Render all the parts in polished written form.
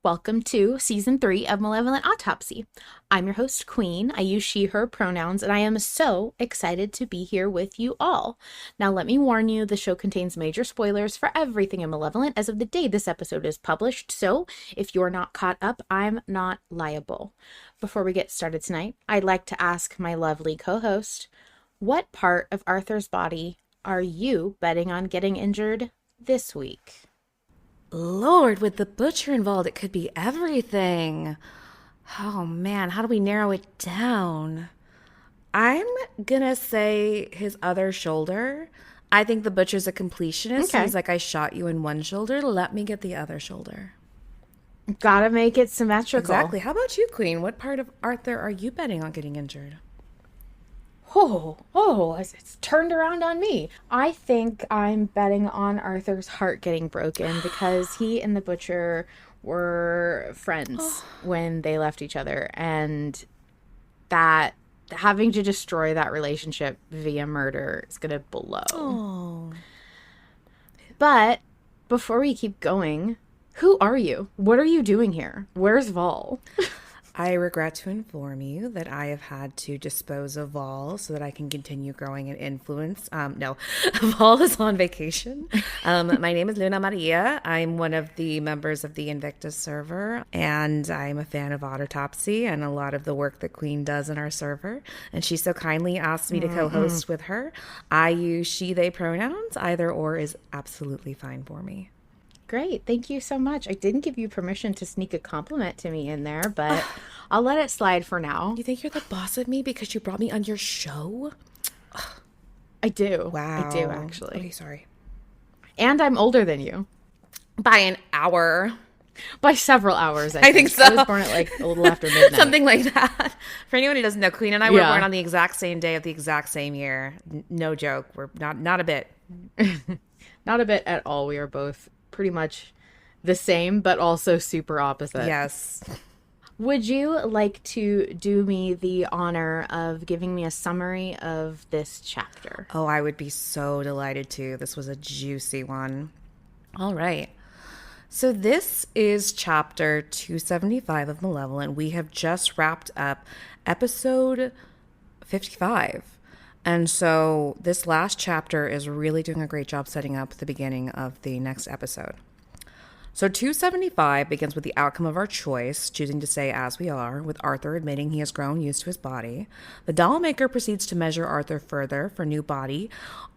Welcome to Season 3 of Malevolent Autopsy. I'm your host, Queen. I use she, her pronouns, and I am so excited to be here with you all. Now, let me warn you, the show contains major spoilers for everything in Malevolent as of the day this episode is published, so if you're not caught up, I'm not liable. Before we get started tonight, I'd like to ask my lovely co-host, what part of Arthur's body are you betting on getting injured this week? Lord, with the butcher involved, it could be everything. Oh man, how do we narrow it down? I'm gonna say his other shoulder. I think the butcher's a completionist. Okay. He's like, I shot you in one shoulder, let me get the other shoulder. Gotta make it symmetrical. Exactly. How about you, Queen? What part of Arthur are you betting on getting injured? It's turned around on me. I think I'm betting on Arthur's heart getting broken because he and the butcher were friends when they left each other, and that having to destroy that relationship via murder is gonna blow. Oh. But before we keep going, who are you? What are you doing here? Where's Vol? I regret to inform you that I have had to dispose of Vol so that I can continue growing in influence. No, Vol is on vacation. My name is Luna Maria. I'm one of the members of the Invictus server, and I'm a fan of Autopsy and a lot of the work that Queen does in our server. And she so kindly asked me to co-host with her. I use she, they pronouns. Either or is absolutely fine for me. Great. Thank you so much. I didn't give you permission to sneak a compliment to me in there, but I'll let it slide for now. You think you're the boss of me because you brought me on your show? I do. Wow. I do, actually. Okay, sorry. And I'm older than you. By an hour. By several hours, I think so. I was born at like a little after midnight. Something like that. For anyone who doesn't know, Queen and I were born on the exact same day of the exact same year. No joke. We're not a bit. Not a bit at all. We are both pretty much the same, but also super opposite. Yes. Would you like to do me the honor of giving me a summary of this chapter? Oh, I would be so delighted to. This was a juicy one. All right. So this is chapter 275 of Malevolent. We have just wrapped up episode 55. And so this last chapter is really doing a great job setting up the beginning of the next episode. So 275 begins with the outcome of our choice, choosing to stay as we are, with Arthur admitting he has grown used to his body. The Dollmaker proceeds to measure Arthur further for new body,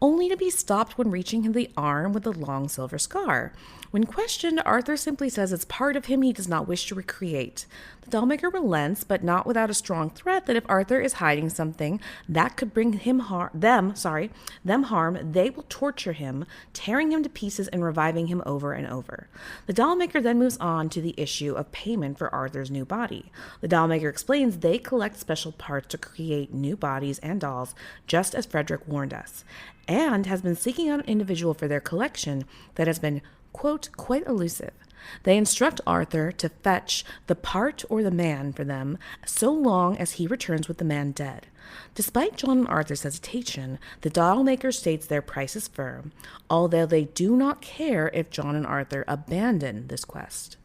only to be stopped when reaching the arm with the long silver scar. When questioned, Arthur simply says it's part of him he does not wish to recreate. The Dollmaker relents, but not without a strong threat that if Arthur is hiding something that could bring them harm, they will torture him, tearing him to pieces and reviving him over and over. The Dollmaker then moves on to the issue of payment for Arthur's new body. The Dollmaker explains they collect special parts to create new bodies and dolls, just as Frederick warned us, and has been seeking out an individual for their collection that has been, quote, quite elusive. They instruct Arthur to fetch the part or the man for them so long as he returns with the man dead. Despite John and Arthur's hesitation, the Dollmaker states their price is firm, although they do not care if John and Arthur abandon this quest.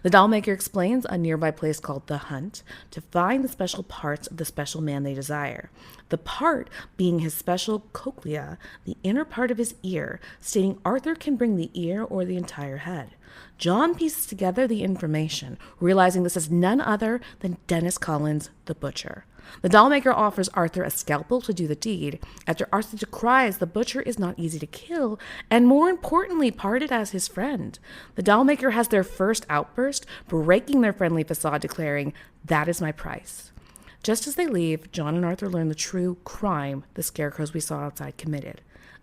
The Dollmaker explains a nearby place called The Hunt to find the special parts of the special man they desire. The part being his special cochlea, the inner part of his ear, stating Arthur can bring the ear or the entire head. John pieces together the information, realizing this is none other than Dennis Collins, the butcher. The Dollmaker offers Arthur a scalpel to do the deed, after Arthur decries the butcher is not easy to kill, and more importantly, parted as his friend. The Dollmaker has their first outburst, breaking their friendly facade, declaring, "That is my price." Just as they leave, John and Arthur learn the true crime the scarecrows we saw outside committed,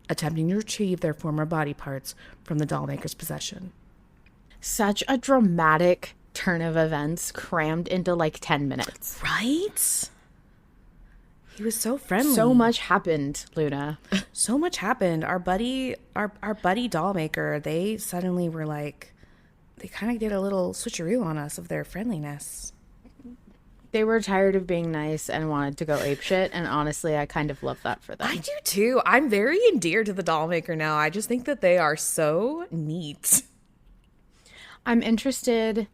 attempting to retrieve their former body parts from the Dollmaker's possession. Such a dramatic turn of events crammed into like 10 minutes. Right? He was so friendly. So much happened, Luna. So much happened. Our buddy Dollmaker, they suddenly were like, they kind of did a little switcheroo on us of their friendliness. They were tired of being nice and wanted to go apeshit, and honestly, I kind of love that for them. I do too. I'm very endeared to the Dollmaker now. I just think that they are so neat. I'm interested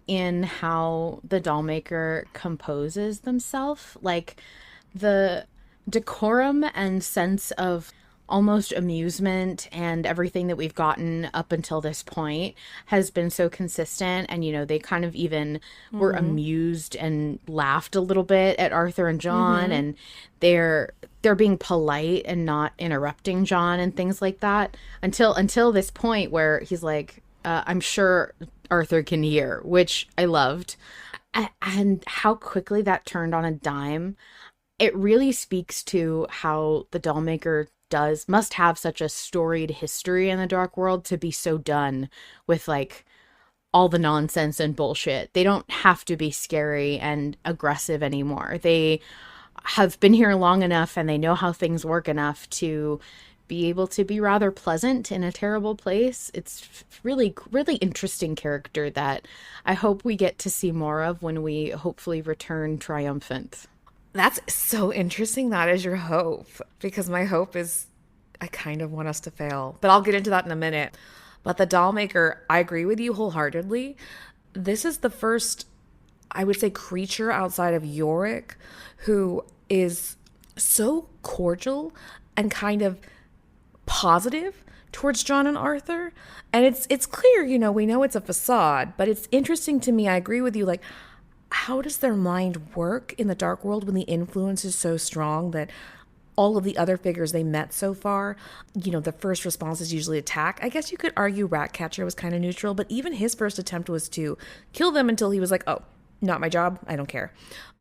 in how the Dollmaker composes themselves. Like the decorum and sense of almost amusement and everything that we've gotten up until this point has been so consistent. And, you know, they kind of even were amused and laughed a little bit at Arthur and John, and they're being polite and not interrupting John and things like that until this point where he's like, I'm sure Arthur can hear, which I loved. And how quickly that turned on a dime. It really speaks to how the Dollmaker must have such a storied history in the dark world to be so done with like all the nonsense and bullshit. They don't have to be scary and aggressive anymore. They have been here long enough and they know how things work enough to be able to be rather pleasant in a terrible place. It's really, really interesting character that I hope we get to see more of when we hopefully return triumphant. That's so interesting. That is your hope, because my hope is I kind of want us to fail, but I'll get into that in a minute. But the Dollmaker, I agree with you wholeheartedly. This is the first, I would say, creature outside of Yorick who is so cordial and kind of positive towards John and Arthur. And it's clear, you know, we know it's a facade, but it's interesting to me. I agree with you. Like, how does their mind work in the dark world when the influence is so strong that all of the other figures they met so far, you know, the first response is usually attack. I guess you could argue Ratcatcher was kind of neutral, but even his first attempt was to kill them until he was like, oh, not my job. I don't care.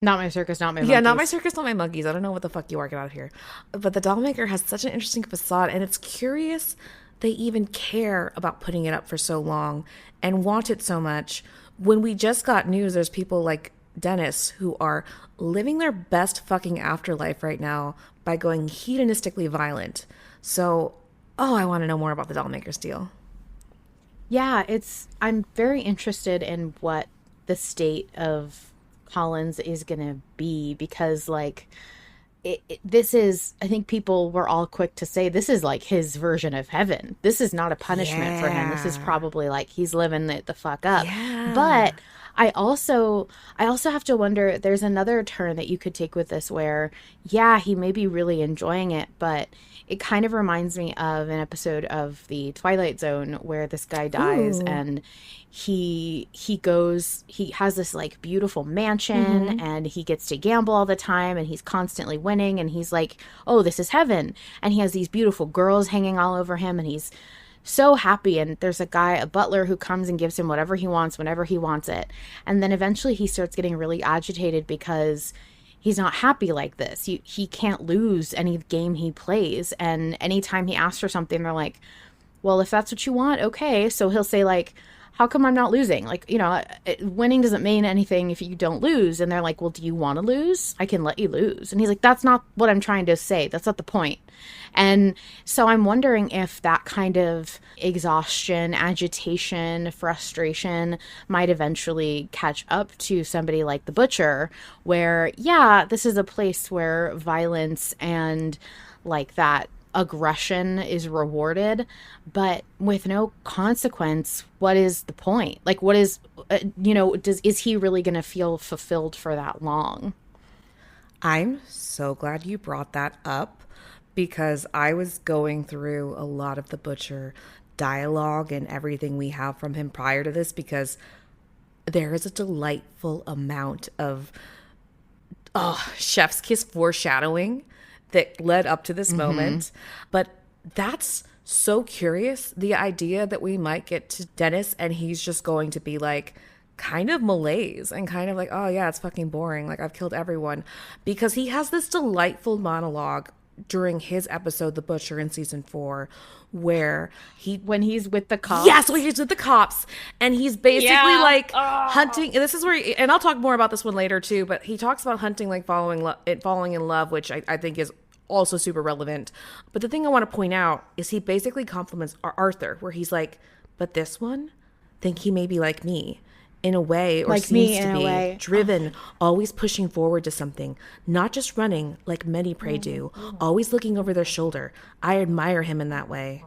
Not my circus, not my monkeys. Yeah, not my circus, not my monkeys. I don't know what the fuck you are. Get out of here. But the Dollmaker has such an interesting facade, and it's curious they even care about putting it up for so long and want it so much. When we just got news, there's people like Dennis who are living their best fucking afterlife right now by going hedonistically violent. So, I want to know more about the Dollmaker's deal. Yeah, I'm very interested in what the state of Collins is going to be, because like this is, I think people were all quick to say this is like his version of heaven. This is not a punishment for him. This is probably like he's living the fuck up. Yeah. But I also have to wonder, there's another turn that you could take with this where, yeah, he may be really enjoying it, but it kind of reminds me of an episode of the Twilight Zone where this guy dies. Ooh. And he has this like beautiful mansion and he gets to gamble all the time and he's constantly winning and he's like, oh, this is heaven. And he has these beautiful girls hanging all over him and he's so happy, and there's a butler who comes and gives him whatever he wants whenever he wants it. And then eventually he starts getting really agitated because he's not happy like this. He can't lose any game he plays, and anytime he asks for something, they're like, well, if that's what you want, okay. So he'll say like, how come I'm not losing? Like, you know, winning doesn't mean anything if you don't lose. And they're like, well, do you want to lose? I can let you lose. And he's like, that's not what I'm trying to say. That's not the point. And so I'm wondering if that kind of exhaustion, agitation, frustration might eventually catch up to somebody like the Butcher, where, yeah, this is a place where violence and like that aggression is rewarded, but with no consequence. What is the point? Like, what is, is he really going to feel fulfilled for that long? I'm so glad you brought that up, because I was going through a lot of the Butcher dialogue and everything we have from him prior to this, because there is a delightful amount of chef's kiss foreshadowing that led up to this moment. But that's so curious, the idea that we might get to Dennis and he's just going to be like kind of malaise and kind of like, oh yeah, it's fucking boring, like I've killed everyone, because he has this delightful monologue during his episode The Butcher in season 4 where when he's with the cops. Yes, when he's with the cops and he's basically hunting. And this is where, and I'll talk more about this one later too, but he talks about hunting like falling in love, which I think is also super relevant. But the thing I want to point out is he basically compliments Arthur, where he's like, but this one think he may be like me. in a way, or Like me seems to in a be, way. driven, always pushing forward to something, not just running like many prey do, always looking over their shoulder. I admire him in that way.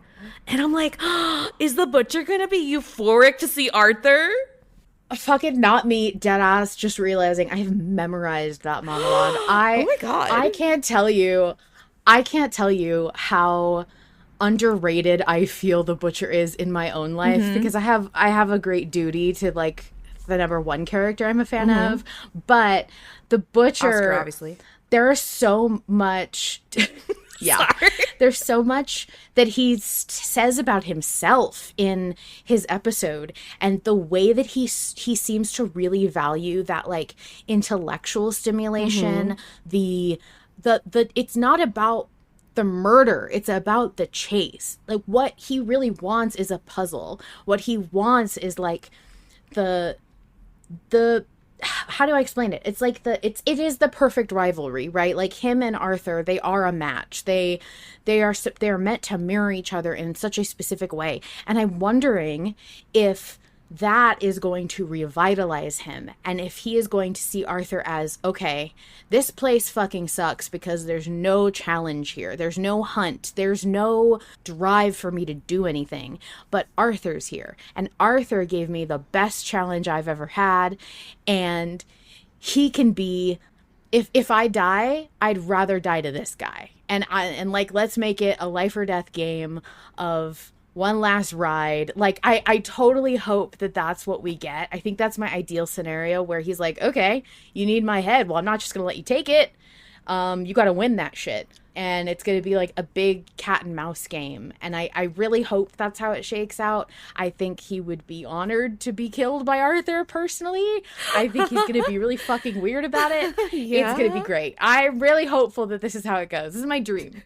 And I'm like, oh, is the butcher gonna be euphoric to see Arthur? Fucking not me, deadass, just realizing I have memorized that monologue. Oh my God. I can't tell you how underrated I feel the butcher is in my own life, because I have a great duty to like the number one character I'm a fan of, but the butcher, Oscar, obviously. there is so much yeah. Sorry. There's so much that he says about himself in his episode, and the way that he seems to really value that like intellectual stimulation, the it's not about the murder, it's about the chase. Like what he really wants is a puzzle. What he wants is like the how do I explain it? It's like it is the perfect rivalry, right? Like him and Arthur, they are a match. They are meant to mirror each other in such a specific way. And I'm wondering if that is going to revitalize him, and if he is going to see Arthur as, okay, this place fucking sucks because there's no challenge here. There's no hunt. There's no drive for me to do anything. But Arthur's here, and Arthur gave me the best challenge I've ever had, and he can be, if I die, I'd rather die to this guy. And like, let's make it a life or death game of one last ride. Like, I totally hope that that's what we get. I think that's my ideal scenario, where he's like, okay, you need my head. Well, I'm not just going to let you take it. You got to win that shit. And it's going to be like a big cat and mouse game. And I really hope that's how it shakes out. I think he would be honored to be killed by Arthur personally. I think he's going to be really fucking weird about it. Yeah. It's going to be great. I'm really hopeful that this is how it goes. This is my dream.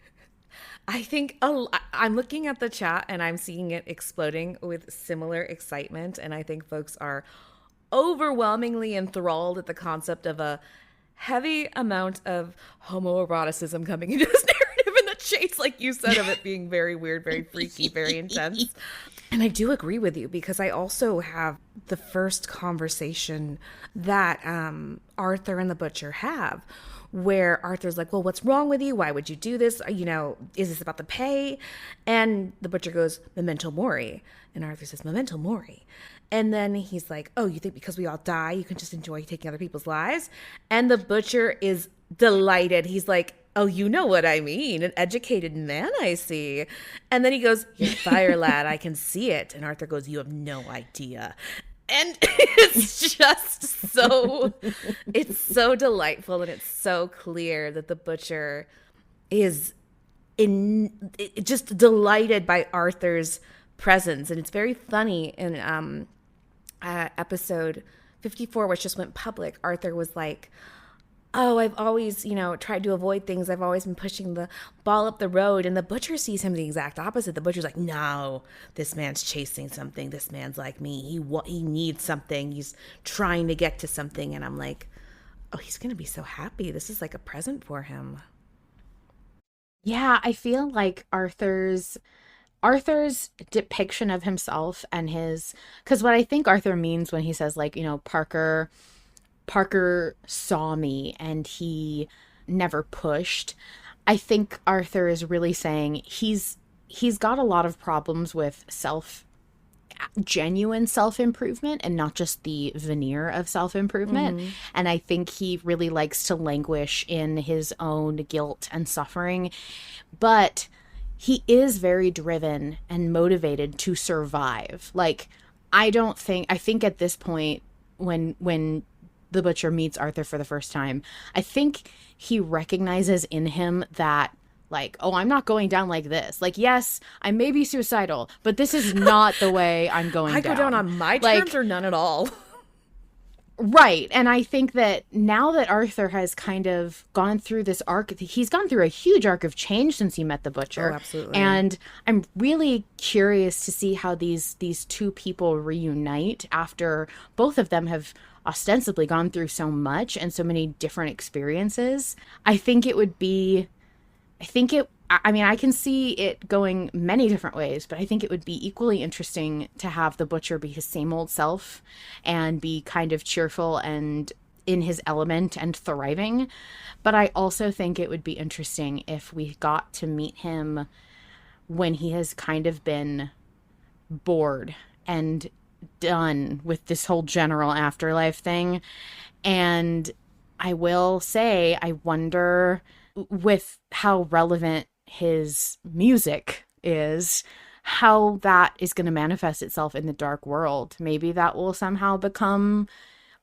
I think I'm looking at the chat and I'm seeing it exploding with similar excitement. And I think folks are overwhelmingly enthralled at the concept of a heavy amount of homoeroticism coming into this narrative, and the chase, like you said, of it being very weird, very freaky, very intense. And I do agree with you, because I also have the first conversation that Arthur and the butcher have, where Arthur's like, well, what's wrong with you? Why would you do this? You know, is this about the pay? And the butcher goes, memento mori. And Arthur says, memento mori. And then he's like, oh, you think because we all die, you can just enjoy taking other people's lives? And the butcher is delighted. He's like, oh, you know what I mean. An educated man, I see. And then he goes, you're fire, lad. I can see it. And Arthur goes, you have no idea. And it's just it's so delightful, and it's so clear that the butcher is just delighted by Arthur's presence. And it's very funny in episode 54, which just went public. Arthur was like, oh, I've always, tried to avoid things. I've always been pushing the ball up the road. And the butcher sees him the exact opposite. The butcher's like, no, this man's chasing something. This man's like me. He needs something. He's trying to get to something. And I'm like, oh, he's going to be so happy. This is like a present for him. Yeah, I feel like Arthur's depiction of himself and because what I think Arthur means when he says, like, Parker saw me and he never pushed. I think Arthur is really saying he's got a lot of problems with genuine self-improvement, and not just the veneer of self-improvement. Mm-hmm. And I think he really likes to languish in his own guilt and suffering. But he is very driven and motivated to survive. Like, I think at this point, when the butcher meets Arthur for the first time, I think he recognizes in him that, like, oh, I'm not going down like this. Like, yes, I may be suicidal, but this is not the way I'm going down. I go down on my terms, or none at all. Right. And I think that now that Arthur has kind of gone through this arc, he's gone through a huge arc of change since he met the butcher. Oh, absolutely. And I'm really curious to see how these two people reunite after both of them have ostensibly gone through so much and so many different experiences. I think I mean, I can see it going many different ways, but I think it would be equally interesting to have the Butcher be his same old self and be kind of cheerful and in his element and thriving. But I also think it would be interesting if we got to meet him when he has kind of been bored and done with this whole general afterlife thing. And I will say, I wonder with how relevant his music is, how that is going to manifest itself in the dark world. Maybe that will somehow become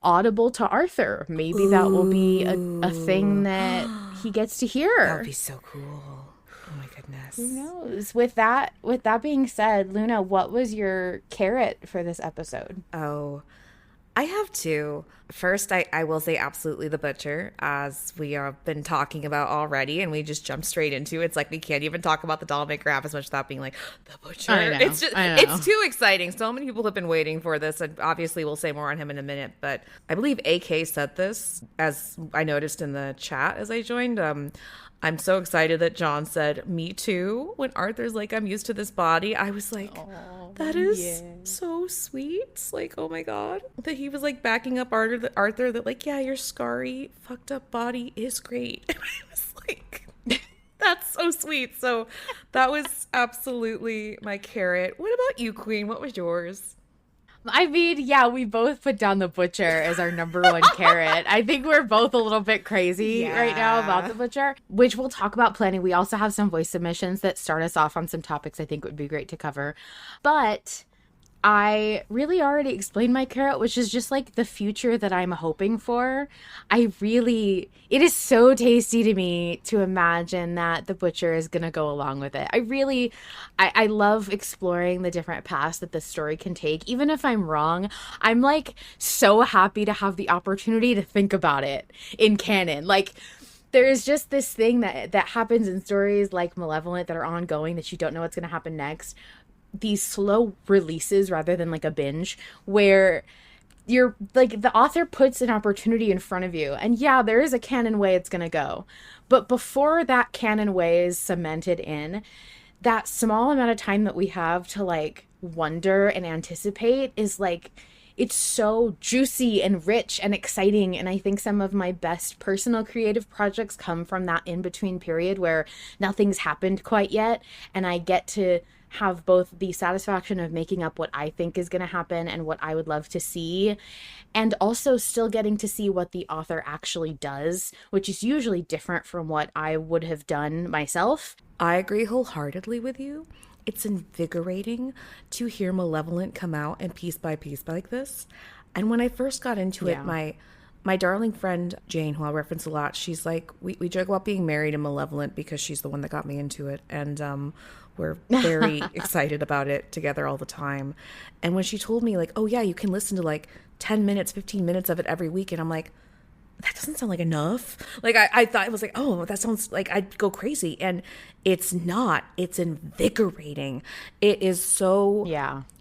audible to Arthur. Maybe that will be a thing that he gets to hear. That would be so cool. Oh my goodness. Who knows? With that being said, Luna, what was your carrot for this episode? Oh, I have two. First, I will say absolutely the Butcher, as we have been talking about already, and we just jumped straight into it. It's like we can't even talk about the Dollmaker half as much without being like, the Butcher. I know, It's too exciting. So many people have been waiting for this, and obviously we'll say more on him in a minute. But I believe AK said this, as I noticed in the chat as I joined. I'm so excited that John said, "Me too." When Arthur's like, "I'm used to this body," I was like, that is so sweet. Like, oh my God. That he was like backing up Arthur that like, yeah, your scarry, fucked up body is great. And I was like, that's so sweet. So that was absolutely my carrot. What about you, Queen? What was yours? I mean, yeah, we both put down the Butcher as our number one carrot. I think we're both a little bit crazy right now about the Butcher, which we'll talk about plenty. We also have some voice submissions that start us off on some topics I think would be great to cover. But I really already explained my carrot, which is just like the future that I'm hoping for. It is so tasty to me to imagine that the Butcher is going to go along with it. I love exploring the different paths that this story can take. Even if I'm wrong, I'm like so happy to have the opportunity to think about it in canon. Like, there's just this thing that happens in stories like Malevolent that are ongoing that you don't know what's going to happen next. These slow releases rather than like a binge where you're like, the author puts an opportunity in front of you, and yeah, there is a canon way it's going to go, but before that canon way is cemented in, that small amount of time that we have to like wonder and anticipate is like, it's so juicy and rich and exciting. And I think some of my best personal creative projects come from that in-between period where nothing's happened quite yet, and I get to have both the satisfaction of making up what I think is going to happen and what I would love to see, and also still getting to see what the author actually does, which is usually different from what I would have done myself. I agree wholeheartedly with you. It's invigorating to hear Malevolent come out and piece by piece like this. And when I first got into it, my darling friend Jane, who I'll reference a lot, she's like, we joke about being married and Malevolent because she's the one that got me into it. And we're very excited about it together all the time. And when she told me like, oh yeah, you can listen to like 10 minutes, 15 minutes of it every week. And I'm like, that doesn't sound like enough. Like I thought it was like, oh, that sounds like I'd go crazy. And it's not. It's invigorating. It is so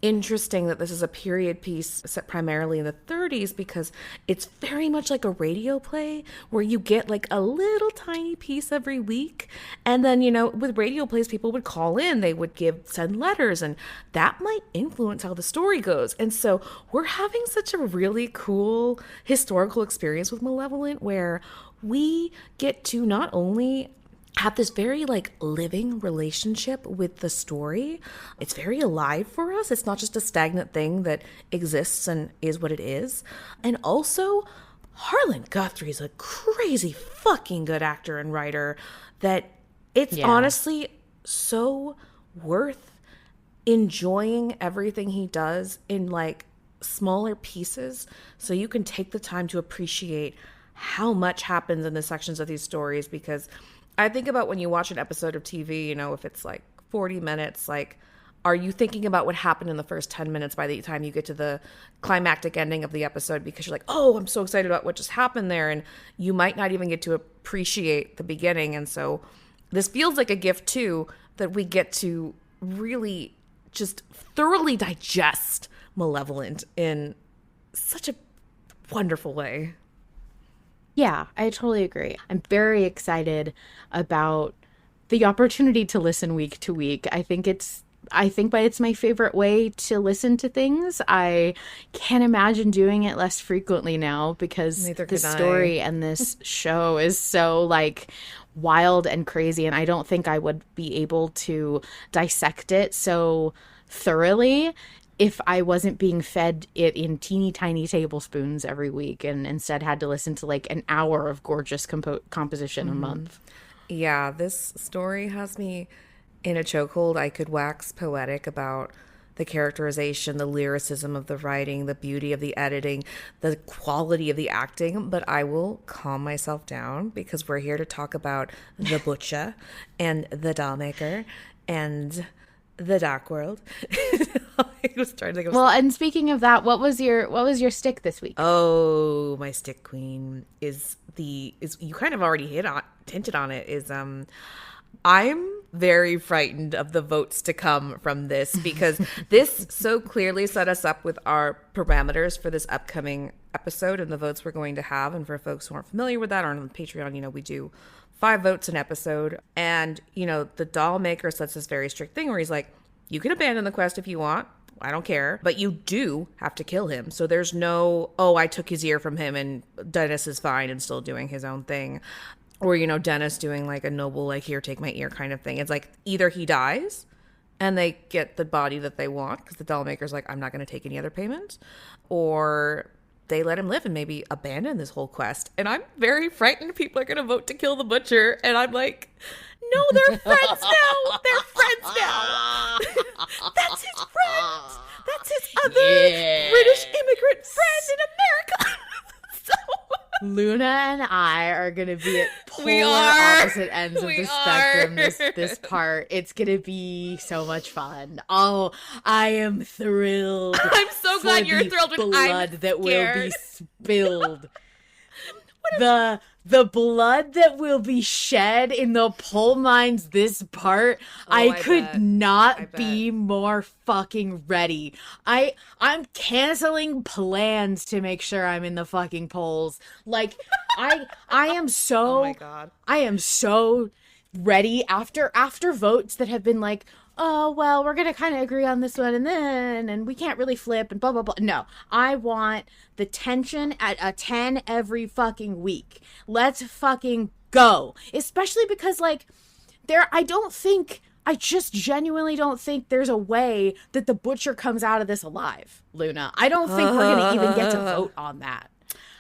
interesting that this is a period piece set primarily in the 30s, because it's very much like a radio play where you get like a little tiny piece every week. And then, you know, with radio plays, people would call in, they would send letters, and that might influence how the story goes. And so we're having such a really cool historical experience with Malevolent where we get to not only have this very like living relationship with the story. It's very alive for us. It's not just a stagnant thing that exists and is what it is. And also, Harlan Guthrie's a crazy fucking good actor and writer that it's honestly so worth enjoying everything he does in like smaller pieces so you can take the time to appreciate how much happens in the sections of these stories. Because I think about when you watch an episode of TV, you know, if it's like 40 minutes, like, are you thinking about what happened in the first 10 minutes by the time you get to the climactic ending of the episode? Because you're like, oh, I'm so excited about what just happened there. And you might not even get to appreciate the beginning. And so this feels like a gift too, that we get to really just thoroughly digest Malevolent in such a wonderful way. Yeah, I totally agree. I'm very excited about the opportunity to listen week to week. I think it's my favorite way to listen to things. I can't imagine doing it less frequently now because the story and this show is so like wild and crazy, and I don't think I would be able to dissect it so thoroughly if I wasn't being fed it in teeny tiny tablespoons every week and instead had to listen to like an hour of gorgeous composition a month. Yeah, this story has me in a chokehold. I could wax poetic about the characterization, the lyricism of the writing, the beauty of the editing, the quality of the acting, but I will calm myself down because we're here to talk about the butcher and the dollmaker and the dark world. I was trying to think of and speaking of that, what was your stick this week? Oh, my stick queen is you kind of already hinted on it, is I'm very frightened of the votes to come from this because this so clearly set us up with our parameters for this upcoming episode and the votes we're going to have. And for folks who aren't familiar with that, on Patreon, we do 5 votes an episode. And, the Dollmaker sets this very strict thing where he's like, you can abandon the quest if you want. I don't care. But you do have to kill him. So there's no, I took his ear from him and Dennis is fine and still doing his own thing. Or, Dennis doing like a noble, like, here, take my ear kind of thing. It's like either he dies and they get the body that they want because the Dollmaker's like, I'm not going to take any other payments. Or they let him live and maybe abandon this whole quest. And I'm very frightened people are going to vote to kill the butcher. And I'm like, no, they're friends now. They're friends now. That's his friend. That's his other British immigrant friend in America. Luna and I are going to be at polar opposite ends of the spectrum this part. It's going to be so much fun. Oh, I am thrilled. I'm so glad you're thrilled with blood that will be spilled. The blood that will be shed in the pole mines this part, I could not be more fucking ready. I'm canceling plans to make sure I'm in the fucking polls. Like, I am so oh my God. I am so ready after votes that have been like, oh, well, we're going to kind of agree on this one and we can't really flip and blah, blah, blah. No, I want the tension at a 10 every fucking week. Let's fucking go. Especially because, like, I just genuinely don't think there's a way that the butcher comes out of this alive, Luna. I don't think we're going to even get to vote on that.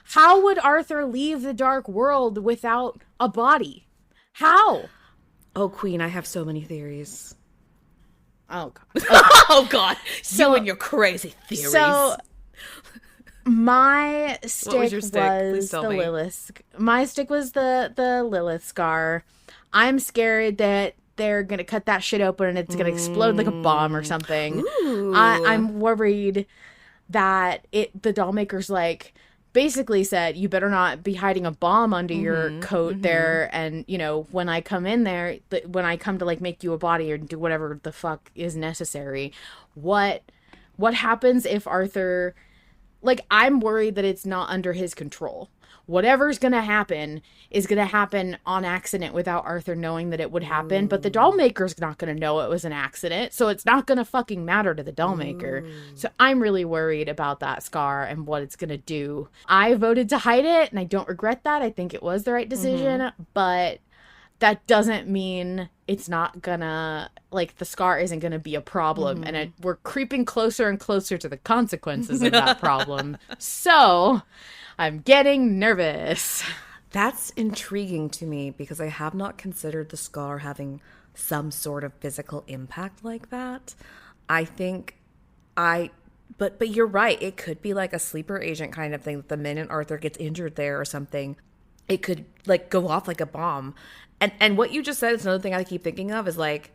How would Arthur leave the dark world without a body? How? Oh, Queen, I have so many theories. Oh, God. Okay. Oh, God. You and your crazy theories. So, my stick was the Lilith. My stick was the Lilith scar. I'm scared that they're going to cut that shit open and it's going to explode like a bomb or something. I'm worried that the Dollmaker's like, basically said, you better not be hiding a bomb under your coat there. And, when I come in there, when I come to like make you a body or do whatever the fuck is necessary, what happens if Arthur, like, I'm worried that it's not under his control. Whatever's going to happen is going to happen on accident without Arthur knowing that it would happen. But the Dollmaker's not going to know it was an accident. So it's not going to fucking matter to the Dollmaker. So I'm really worried about that scar and what it's going to do. I voted to hide it and I don't regret that. I think it was the right decision. But that doesn't mean it's not gonna, like, the scar isn't gonna be a problem. And we're creeping closer and closer to the consequences of that problem. So I'm getting nervous. That's intriguing to me because I have not considered the scar having some sort of physical impact like that. I think but you're right. It could be like a sleeper agent kind of thing. That the minute Arthur gets injured there or something, it could like go off like a bomb. And what you just said is another thing I keep thinking of is like,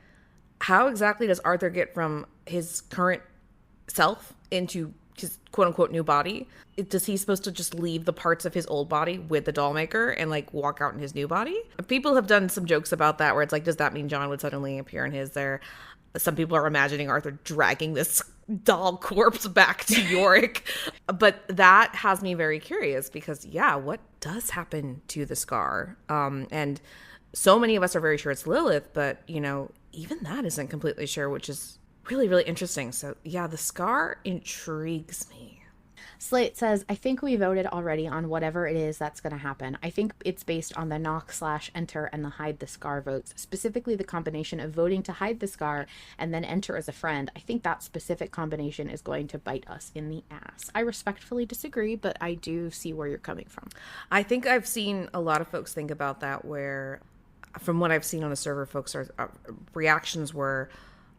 how exactly does Arthur get from his current self into his quote unquote new body? Does he supposed to just leave the parts of his old body with the Dollmaker and like walk out in his new body? People have done some jokes about that where it's like, does that mean John would suddenly appear in his there? Some people are imagining Arthur dragging this doll corpse back to Yorick. But that has me very curious because, yeah, what does happen to the scar? And so many of us are very sure it's Lilith, but, even that isn't completely sure, which is really, really interesting. So, yeah, the scar intrigues me. Slate says, I think we voted already on whatever it is that's going to happen. I think it's based on the knock/enter and the hide the scar votes, specifically the combination of voting to hide the scar and then enter as a friend. I think that specific combination is going to bite us in the ass. I respectfully disagree, but I do see where you're coming from. I think I've seen a lot of folks think about that, where from what I've seen on the server, folks reactions were,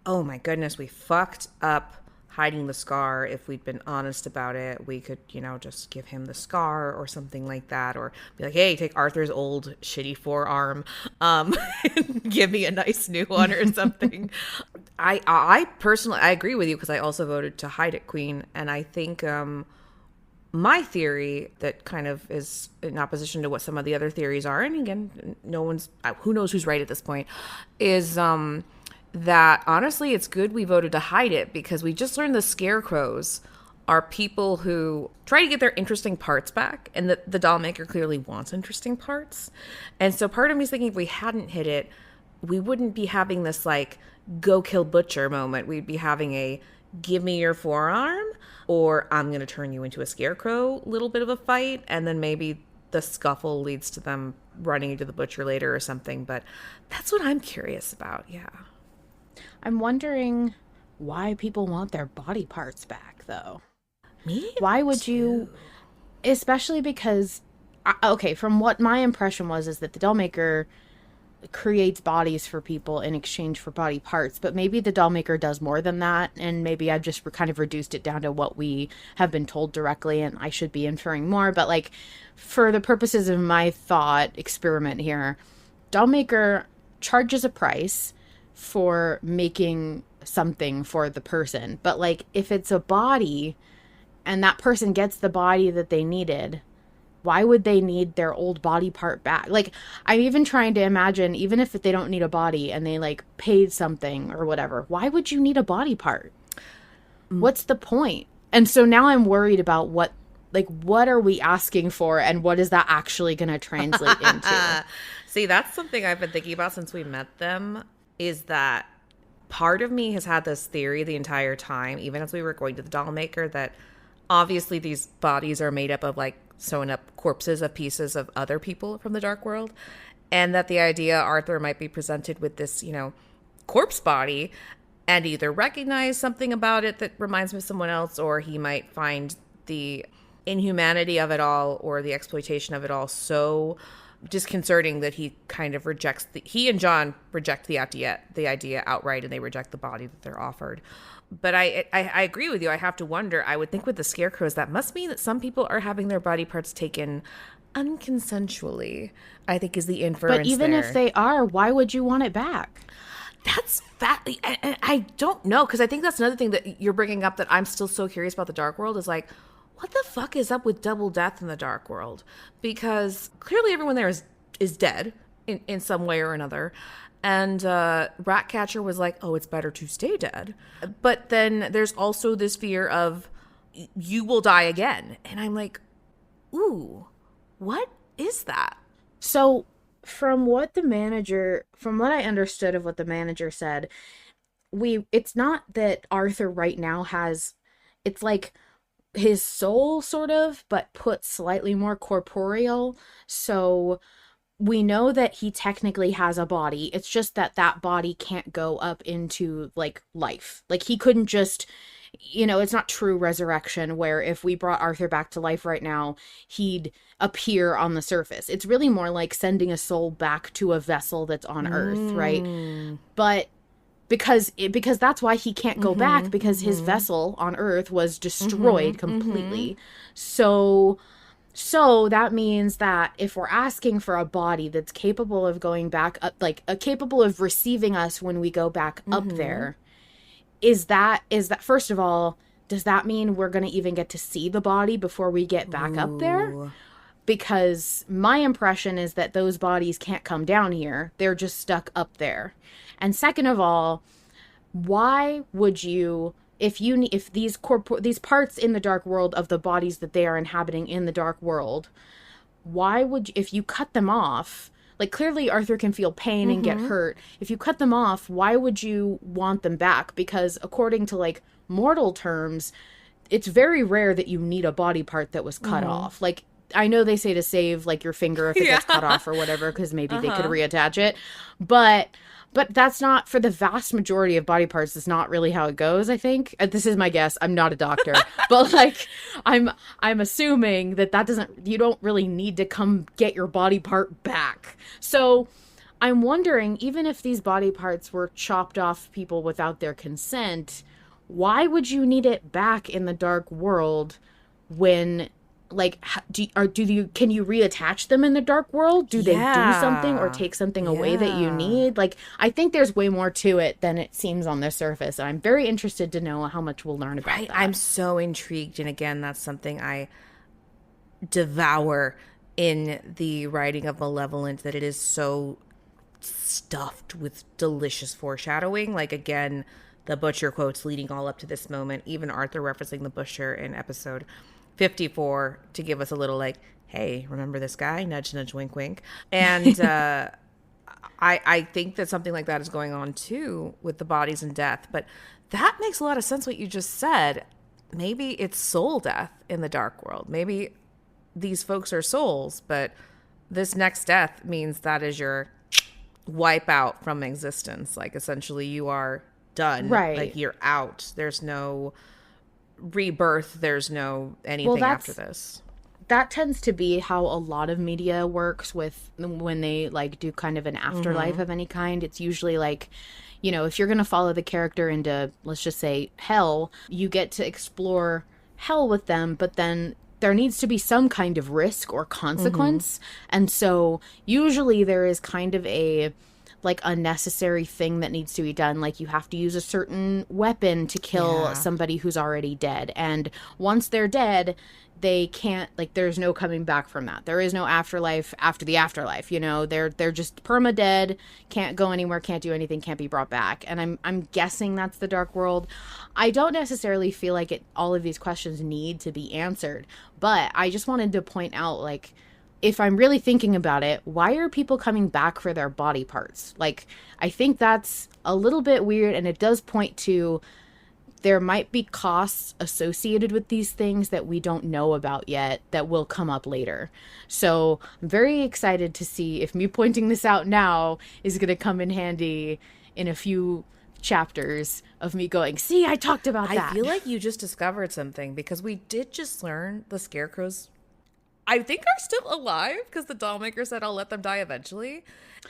oh my goodness, we fucked up hiding the scar. If we'd been honest about it, we could, just give him the scar or something like that, or be like, hey, take Arthur's old shitty forearm, give me a nice new one or something. I personally, I agree with you, because I also voted to hide it, Queen, and I think my theory that kind of is in opposition to what some of the other theories are, and again, who knows who's right at this point, is that honestly it's good we voted to hide it, because we just learned the scarecrows are people who try to get their interesting parts back, and the Dollmaker clearly wants interesting parts. And so part of me is thinking, if we hadn't hit it, we wouldn't be having this like go kill butcher moment. We'd be having a give me your forearm, or I'm going to turn you into a scarecrow little bit of a fight, and then maybe the scuffle leads to them running into the butcher later or something. But that's what I'm curious about. Yeah. I'm wondering why people want their body parts back, though. Me Why would you, especially because, okay, from what my impression was, is that the Dollmaker creates bodies for people in exchange for body parts, but maybe the Dollmaker does more than that, and maybe I've just kind of reduced it down to what we have been told directly, and I should be inferring more. But like, for the purposes of my thought experiment here, Dollmaker charges a price for making something for the person, but like, if it's a body and that person gets the body that they needed, why would they need their old body part back? Like, I'm even trying to imagine, even if they don't need a body and they like paid something or whatever, why would you need a body part? What's the point? And so now I'm worried about what are we asking for, and what is that actually going to translate into? See, that's something I've been thinking about since we met them, is that part of me has had this theory the entire time, even as we were going to the Dollmaker, that obviously these bodies are made up of like sewn up corpses of pieces of other people from the dark world, and that the idea Arthur might be presented with this, corpse body and either recognize something about it that reminds him of someone else, or he might find the inhumanity of it all or the exploitation of it all so disconcerting that he kind of rejects he and John reject the idea outright, and they reject the body that they're offered. But I agree with you. I have to wonder, I would think with the scarecrows, that must mean that some people are having their body parts taken unconsensually, I think is the inference. But even if they are, why would you want it back? That's I don't know, because I think that's another thing that you're bringing up that I'm still so curious about the dark world, is like, what the fuck is up with double death in the dark world? Because clearly everyone there is dead in some way or another. And Ratcatcher was like, oh, it's better to stay dead. But then there's also this fear of you will die again. And I'm like, ooh, what is that? So from what I understood of what the manager said, it's not that Arthur right now it's like his soul sort of, but put slightly more corporeal. So we know that he technically has a body. It's just that body can't go up into like life. Like, he couldn't just, it's not true resurrection where if we brought Arthur back to life right now, he'd appear on the surface. It's really more like sending a soul back to a vessel that's on Earth, right? But because that's why he can't go back, because his vessel on Earth was destroyed completely. So that means that if we're asking for a body that's capable of going back up, like capable of receiving us when we go back up there, is that first of all, does that mean we're going to even get to see the body before we get back up there? Because my impression is that those bodies can't come down here. They're just stuck up there. And second of all, why would you, if these parts in the dark world of the bodies that they are inhabiting in the dark world, why would if you cut them off, Like, clearly Arthur can feel pain and get hurt. If you cut them off, why would you want them back? Because according to, like, mortal terms, it's very rare that you need a body part that was cut off. Like, I know they say to save, like, your finger if it gets cut off or whatever, because maybe they could reattach it. But that's not, for the vast majority of body parts, it's not really how it goes, I think. This is my guess. I'm not a doctor. But, like, I'm assuming that doesn't, you don't really need to come get your body part back. So I'm wondering, even if these body parts were chopped off people without their consent, why would you need it back in the dark world when... Like, can you reattach them in the dark world? Do they do something or take something away that you need? Like, I think there's way more to it than it seems on the surface. And I'm very interested to know how much we'll learn about that. I'm so intrigued. And again, that's something I devour in the writing of Malevolent, that it is so stuffed with delicious foreshadowing. Like, again, the butcher quotes leading all up to this moment, even Arthur referencing the butcher in episode 54 to give us a little like, hey, remember this guy? Nudge, nudge, wink, wink. And I think that something like that is going on too with the bodies and death. But that makes a lot of sense what you just said. Maybe it's soul death in the dark world. Maybe these folks are souls, but this next death means that is your wipe out from existence. Like, essentially you are done. Right. Like, you're out. There's no rebirth, there's no anything after this. That tends to be how a lot of media works with when they, like, do kind of an afterlife of any kind. It's usually like, you know, if you're going to follow the character into, let's just say, hell, you get to explore hell with them, but then there needs to be some kind of risk or consequence. And so usually there is kind of a, like, a necessary thing that needs to be done. Like, you have to use a certain weapon to kill somebody who's already dead. And once they're dead, they can't, like, there's no coming back from that. There is no afterlife after the afterlife, you know. They're just perma-dead, can't go anywhere, can't do anything, can't be brought back. And I'm guessing that's the dark world. I don't necessarily feel like all of these questions need to be answered, but I just wanted to point out, like, if I'm really thinking about it, why are people coming back for their body parts? Like, I think that's a little bit weird, and it does point to there might be costs associated with these things that we don't know about yet that will come up later. So I'm very excited to see if me pointing this out now is going to come in handy in a few chapters of me going, see, I talked about that. I feel like you just discovered something, because we did just learn the scarecrows, I think, are still alive, because the Dollmaker said, I'll let them die eventually.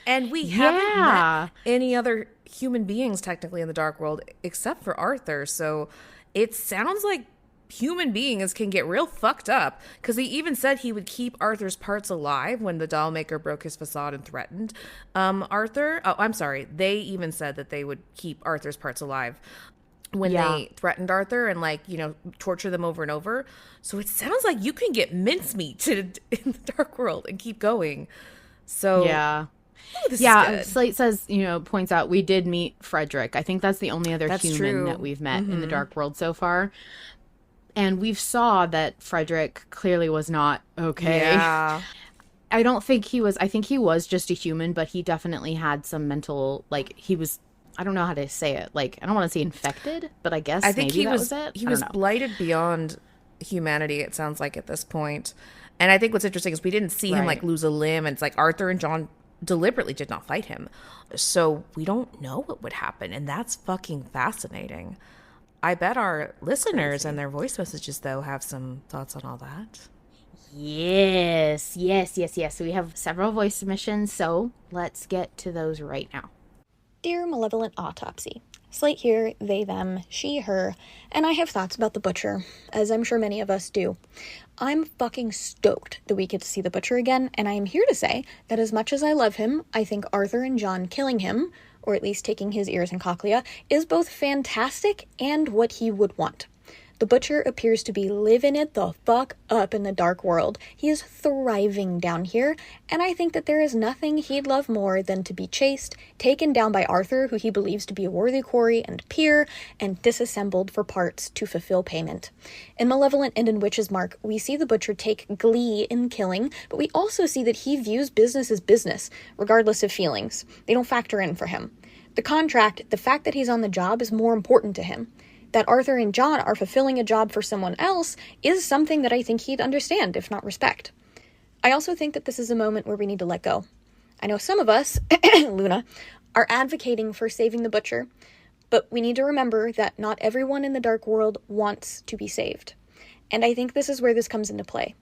And we haven't met any other human beings technically in the dark world except for Arthur. So it sounds like human beings can get real fucked up, because he even said he would keep Arthur's parts alive when the Dollmaker broke his facade and threatened Arthur. Oh, I'm sorry. They even said that they would keep Arthur's parts alive when they threatened Arthur and, like, you know, torture them over and over. So it sounds like you can get mincemeat in the dark world and keep going. So this is good. Slate says, you know, points out we did meet Frederick. I think that's the only other human that we've met in the dark world so far. And we've saw that Frederick clearly was not okay. Yeah. I don't think he was, I think he was just a human, but he definitely had some mental, like, he was, I don't know how to say it. Like, I don't want to say infected, but I guess maybe that was it. He was blighted beyond humanity, it sounds like, at this point. And I think what's interesting is we didn't see him, like, lose a limb. And it's like Arthur and John deliberately did not fight him. So we don't know what would happen. And that's fucking fascinating. I bet our listeners and their voice messages, though, have some thoughts on all that. Yes. So we have several voice submissions, so let's get to those right now. Dear Malevolent Autopsy, Slate here, they, them, she, her, and I have thoughts about the Butcher, as I'm sure many of us do. I'm fucking stoked that we get to see the Butcher again, and I am here to say that as much as I love him, I think Arthur and John killing him, or at least taking his ears and cochlea, is both fantastic and what he would want. The Butcher appears to be living it the fuck up in the dark world. He is thriving down here, and I think that there is nothing he'd love more than to be chased, taken down by Arthur, who he believes to be a worthy quarry and peer, and disassembled for parts to fulfill payment. In Malevolent and in Witch's Mark, we see the Butcher take glee in killing, but we also see that he views business as business, regardless of feelings. They don't factor in for him. The contract, the fact that he's on the job, is more important to him. That Arthur and John are fulfilling a job for someone else is something that I think he'd understand, if not respect. I also think that this is a moment where we need to let go. I know some of us, Luna, are advocating for saving the Butcher, but we need to remember that not everyone in the dark world wants to be saved. And I think this is where this comes into play.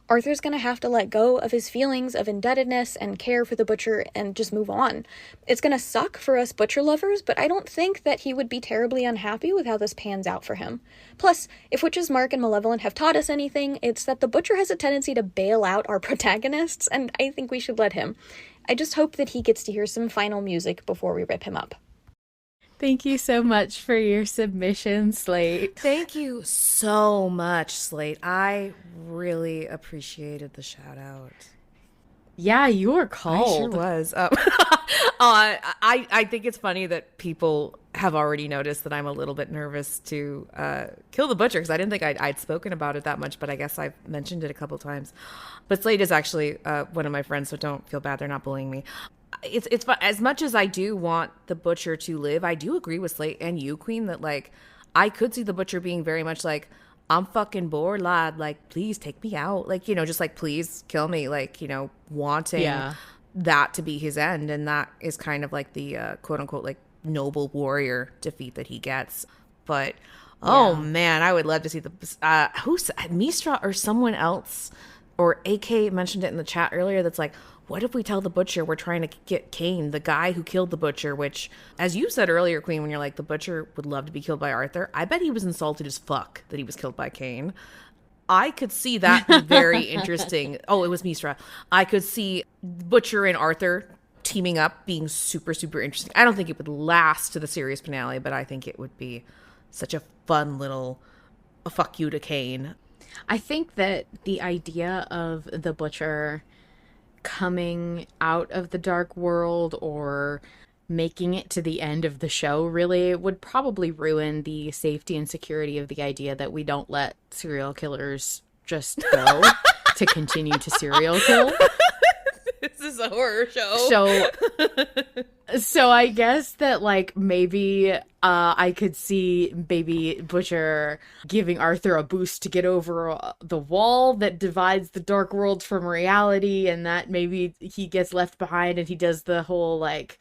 Arthur's going to have to let go of his feelings of indebtedness and care for the Butcher and just move on. It's going to suck for us Butcher lovers, but I don't think that he would be terribly unhappy with how this pans out for him. Plus, if Witch's Mark and Malevolent have taught us anything, it's that the Butcher has a tendency to bail out our protagonists, and I think we should let him. I just hope that he gets to hear some final music before we rip him up. Thank you so much for your submission, Slate. Thank you so much, Slate. I really appreciated the shout out. Yeah, you were I called. sure was. I think it's funny that people have already noticed that I'm a little bit nervous to kill the Butcher, because I didn't think I'd spoken about it that much, but I guess I've mentioned it a couple times. But Slate is actually one of my friends, so don't feel bad. They're not bullying me. It's fun. As much as I do want the Butcher to live, I do agree with Slate and you, Queen, that like I could see the Butcher being very much like, I'm fucking bored, lad. Like, please take me out. Like, you know, just like, please kill me. Like, you know, wanting that to be his end. And that is kind of like the quote unquote, like noble warrior defeat that he gets. But, oh man, I would love to see the, who's Mistra or someone else, or AK mentioned it in the chat earlier. That's like, what if we tell the Butcher we're trying to get Cain, the guy who killed the Butcher, which, as you said earlier, Queen, when you're like, the Butcher would love to be killed by Arthur. I bet he was insulted as fuck that he was killed by Cain. I could see that be very interesting. Oh, it was Mistra. I could see Butcher and Arthur teaming up being super, super interesting. I don't think it would last to the series finale, but I think it would be such a fun little fuck you to Cain. I think that the idea of the Butcher coming out of the dark world or making it to the end of the show really would probably ruin the safety and security of the idea that we don't let serial killers just go to continue to serial kill. This is a horror show. So I guess that like maybe I could see baby Butcher giving Arthur a boost to get over the wall that divides the dark world from reality, and that maybe he gets left behind and he does the whole like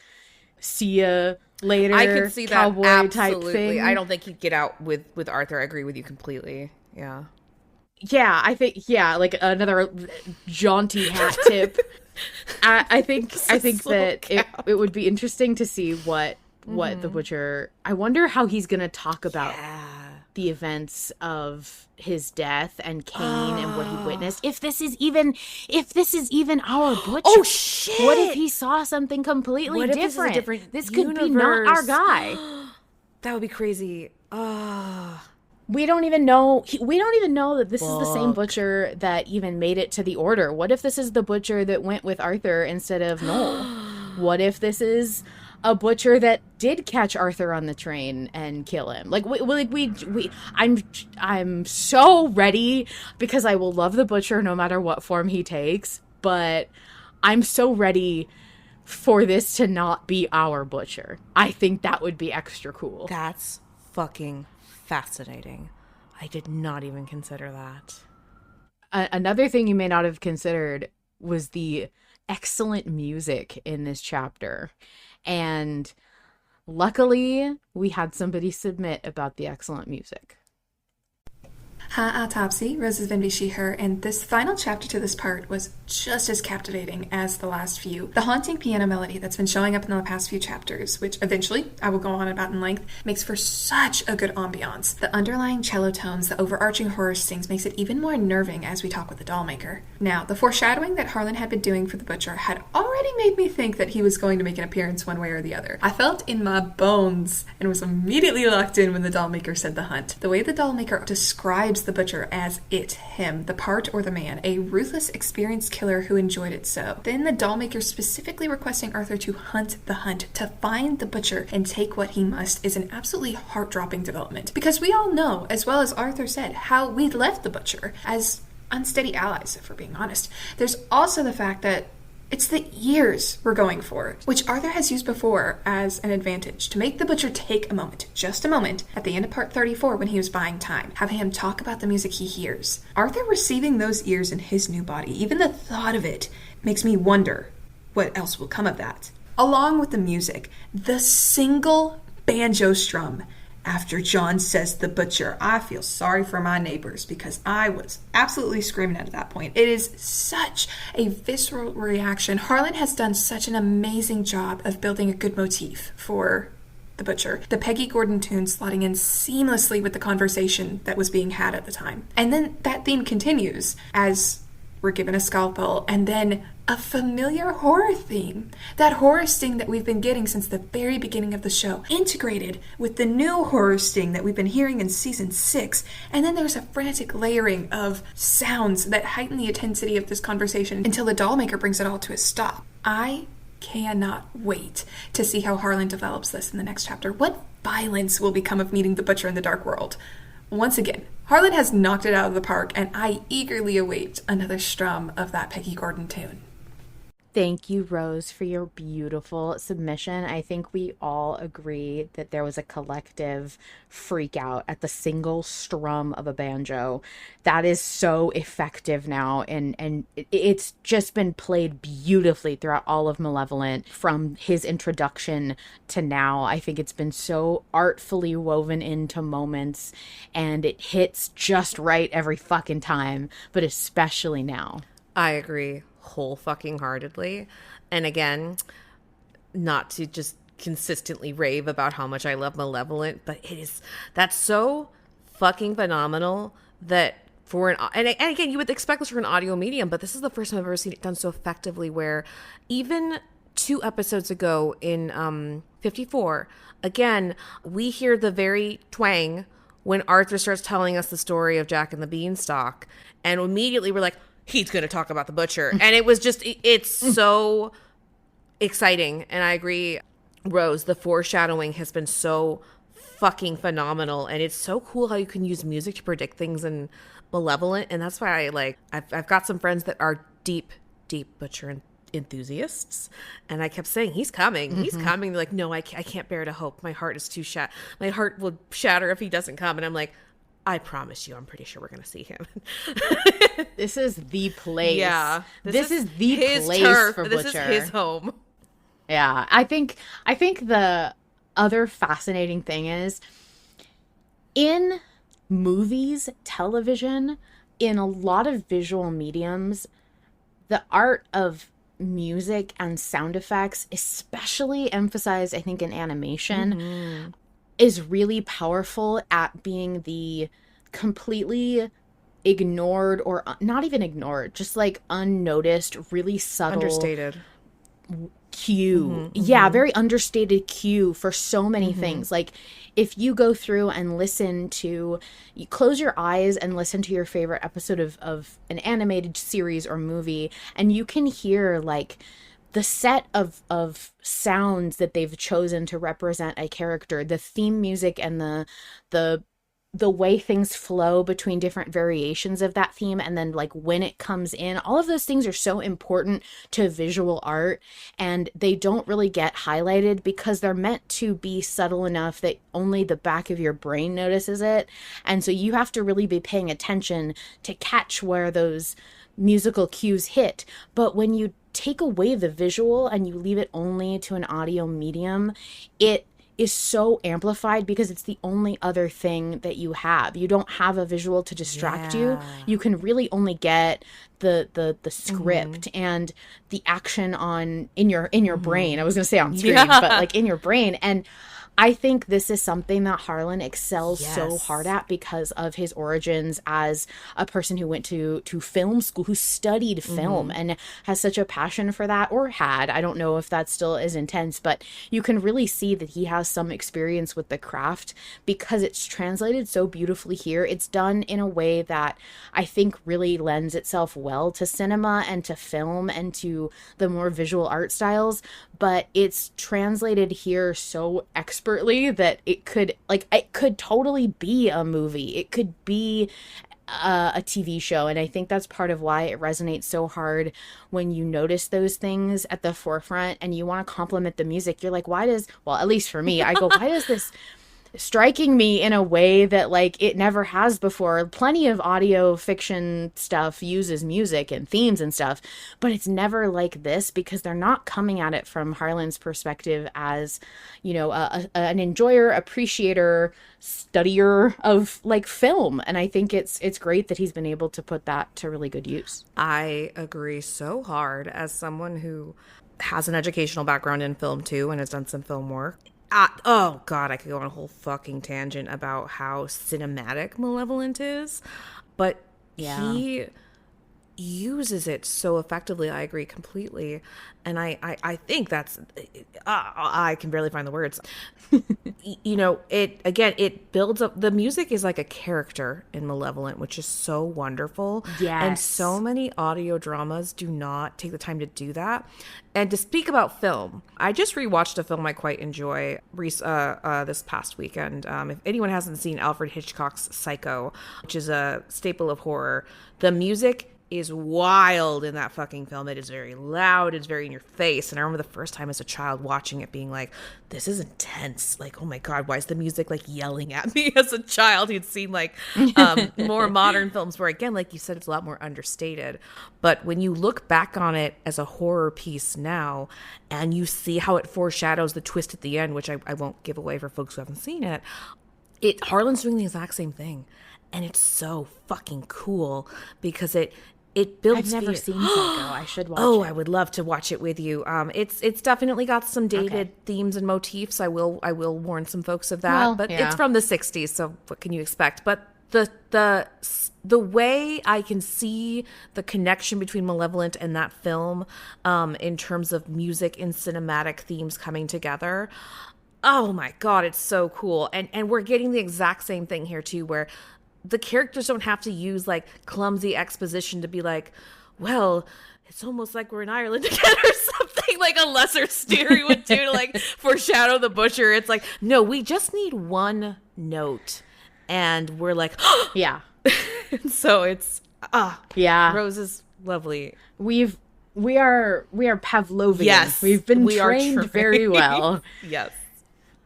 see ya later I could see cowboy that type absolutely. thing. I don't think he'd get out with Arthur. I agree with you completely. Yeah. Yeah, I think like another jaunty hat tip. I think that it would be interesting to see what the Butcher. I wonder how he's gonna talk about the events of his death and Cain and what he witnessed. If this is even our Butcher. Oh shit! What if he saw something completely different? This could be not our guy. That would be crazy. We don't even know that this is the same Butcher that even made it to the Order. What if this is the Butcher that went with Arthur instead of Noel? What if this is a Butcher that did catch Arthur on the train and kill him? I'm so ready, because I will love the Butcher no matter what form he takes, but I'm so ready for this to not be our Butcher. I think that would be extra cool. That's fucking fascinating. I did not even consider that. Another thing you may not have considered was the excellent music in this chapter. And luckily, we had somebody submit about the excellent music. Hi, Autopsy, Rosesofenvy, she, her, and this final chapter to this part was just as captivating as the last few. The haunting piano melody that's been showing up in the past few chapters, which eventually I will go on about in length, makes for such a good ambiance. The underlying cello tones, the overarching horror stings makes it even more unnerving as we talk with the Dollmaker. Now, the foreshadowing that Harlan had been doing for the Butcher had already made me think that he was going to make an appearance one way or the other. I felt in my bones and was immediately locked in when the Dollmaker said the hunt. The way the Dollmaker describes the Butcher as it, him, the part or the man, a ruthless, experienced killer who enjoyed it so. Then the Dollmaker specifically requesting Arthur to hunt the hunt, to find the Butcher and take what he must, is an absolutely heart-dropping development. Because we all know, as well as Arthur said, how we left the Butcher as unsteady allies, if we're being honest. There's also the fact that it's the years we're going for, which Arthur has used before as an advantage, to make the Butcher take a moment, just a moment, at the end of part 34 when he was buying time, having him talk about the music he hears. Arthur receiving those ears in his new body, even the thought of it, makes me wonder what else will come of that. Along with the music, the single banjo strum after John says the Butcher, I feel sorry for my neighbors because I was absolutely screaming at that point. It is such a visceral reaction. Harlan has done such an amazing job of building a good motif for the Butcher. The Peggy Gordon tune slotting in seamlessly with the conversation that was being had at the time. And then that theme continues as we're given a scalpel, and then a familiar horror theme. That horror sting that we've been getting since the very beginning of the show, integrated with the new horror sting that we've been hearing in season 6. And then there's a frantic layering of sounds that heighten the intensity of this conversation until the Dollmaker brings it all to a stop. I cannot wait to see how Harlan develops this in the next chapter. What violence will become of meeting the Butcher in the dark world? Once again, Harlan has knocked it out of the park, and I eagerly await another strum of that Peggy Gordon tune. Thank you, Rose, for your beautiful submission. I think we all agree that there was a collective freak out at the single strum of a banjo. That is so effective now, and it's just been played beautifully throughout all of Malevolent from his introduction to now. I think it's been so artfully woven into moments, and it hits just right every fucking time, but especially now. I agree whole fucking heartedly. And again, not to just consistently rave about how much I love Malevolent, but that's so fucking phenomenal that and again, you would expect this for an audio medium, but this is the first time I've ever seen it done so effectively, where even 2 episodes ago in 54, again, we hear the very twang when Arthur starts telling us the story of Jack and the Beanstalk, and immediately we're like, he's going to talk about the Butcher. And it was just, it's so exciting. And I agree, Rose, the foreshadowing has been so fucking phenomenal. And it's so cool how you can use music to predict things in Malevolent. And that's why I've got some friends that are deep Butcher enthusiasts. And I kept saying, he's coming. He's coming. They're like, no, I can't bear to hope. My heart is too my heart will shatter if he doesn't come. And I'm like, I promise you, I'm pretty sure we're going to see him. This is the place. Yeah. This is the his place turf. for Butcher. This is his home. Yeah. I think the other fascinating thing is, in movies, television, in a lot of visual mediums, the art of music and sound effects, especially emphasized, I think, in animation, is really powerful at being the completely ignored, or not even ignored, just like unnoticed, really subtle, Understated cue. Yeah, very understated cue for so many things. Like, if you go through and you close your eyes and listen to your favorite episode of an animated series or movie, and you can hear like the set of sounds that they've chosen to represent a character, the theme music and the way things flow between different variations of that theme, and then like when it comes in, all of those things are so important to visual art, and they don't really get highlighted because they're meant to be subtle enough that only the back of your brain notices it. And so you have to really be paying attention to catch where those musical cues hit. But when you take away the visual and you leave it only to an audio medium, it is so amplified because it's the only other thing that you have. You don't have a visual to distract you. You can really only get the script and the action in your brain. I was going to say on screen, but like in your brain. And I think this is something that Harlan excels so hard at because of his origins as a person who went to film school, who studied film and has such a passion for that, or had. I don't know if that still is intense, but you can really see that he has some experience with the craft because it's translated so beautifully here. It's done in a way that I think really lends itself well to cinema and to film and to the more visual art styles, but it's translated here so expertly that it could totally be a movie. It could be a TV show. And I think that's part of why it resonates so hard when you notice those things at the forefront and you want to compliment the music. You're like, at least for me, I go, why does this striking me in a way that like it never has before? Plenty of audio fiction stuff uses music and themes and stuff, but it's never like this because they're not coming at it from Harlan's perspective as, you know, an enjoyer, appreciator, studier of like film. And I think it's great that he's been able to put that to really good use. I agree so hard as someone who has an educational background in film too and has done some film work. Oh God, I could go on a whole fucking tangent about how cinematic Malevolent is, but he uses it so effectively. I agree completely, and I think that's I can barely find the words. You know, it builds up. The music is like a character in Malevolent, which is so wonderful. Yes. And so many audio dramas do not take the time to do that. And to speak about film, I just rewatched a film I quite enjoy this past weekend. If anyone hasn't seen Alfred Hitchcock's Psycho, which is a staple of horror, the music is wild in that fucking film. It is very loud. It's very in your face. And I remember the first time as a child watching it being like, this is intense. Like, oh my God, why is the music like yelling at me as a child who'd seen like more modern films where, again, like you said, it's a lot more understated. But when you look back on it as a horror piece now and you see how it foreshadows the twist at the end, which I won't give away for folks who haven't seen it, Harlan's doing the exact same thing. And it's so fucking cool because it builds. I've never seen Psycho. I should watch it. Oh, I would love to watch it with you. It's definitely got some dated themes and motifs. I will warn some folks of that. Well, but yeah. It's from the 60s, so what can you expect? But the way I can see the connection between Malevolent and that film, in terms of music and cinematic themes coming together. Oh my God, it's so cool. And we're getting the exact same thing here too, where the characters don't have to use like clumsy exposition to be like, well, it's almost like we're in Ireland again or something like a lesser Steery would do to like foreshadow the butcher. It's like, no, we just need one note and we're like, yeah. So it's, yeah. Rose is lovely. We are Pavlovian. Yes. We've been trained very well. Yes.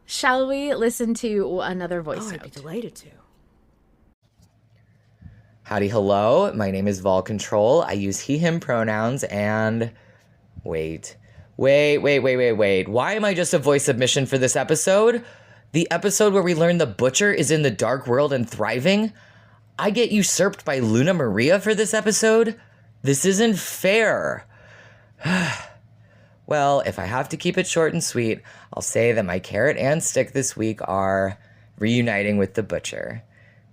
Shall we listen to another voice note? I'd be delighted to. Howdy, hello. My name is Vol Control. I use he, him pronouns and... Wait. Why am I just a voice submission for this episode? The episode where we learn the butcher is in the dark world and thriving? I get usurped by Luna Maria for this episode? This isn't fair. Well, if I have to keep it short and sweet, I'll say that my carrot and stick this week are reuniting with the butcher.